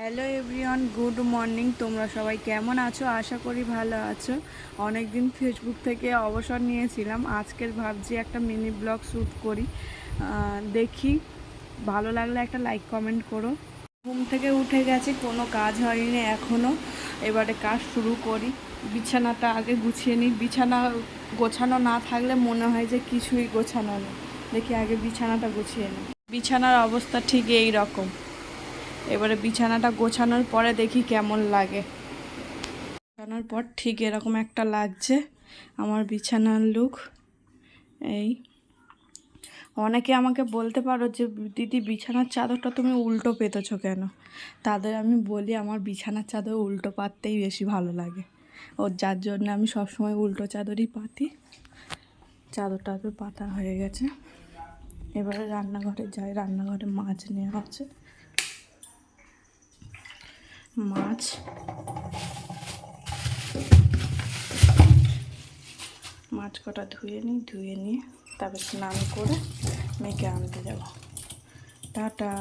Hello everyone, good morning. তোমরা সবাই কেমন আছো? আশা করি ভালো আছো। অনেক দিন ফেসবুক থেকে অবসর নিয়েছিলাম, আজকের ভাবছি একটা মিনি ব্লগ শ্যুট করি। দেখি ভালো লাগলে একটা লাইক কমেন্ট করো। ঘুম থেকে উঠে গেছি, কোনো কাজ হয়নি এখনও। এবারে কাজ শুরু করি। বিছানাটা আগে গুছিয়ে নিই। বিছানা গোছানো না থাকলে মনে হয় যে কিছুই গোছানো নেই। দেখি আগে বিছানাটা গুছিয়ে নিই। বিছানার অবস্থা ঠিক এই রকম। এবারে বিছানাটা গোছানোর পরে দেখি কেমন লাগে। গোছানোর পর ঠিক এরকম একটা লাগছে আমার বিছানার লুক। এই অনেকে আমাকে বলতে পারো যে দিদি বিছানার চাদরটা তুমি উল্টো পেতেছো কেন? তাদের আমি বলি আমার বিছানার চাদর উল্টো পাততেই বেশি ভালো লাগে। যার জন্য আমি সবসময় উল্টো চাদরই পাতি। চাদর টাদর পাতা হয়ে গেছে। এবারে রান্নাঘরে যাই। রান্নাঘরে মাছ নেওয়া আছে। মাছ কটা ধুয়ে নিয়ে তারপর স্নান করে মেয়েকে আনতে যাব। টাটা।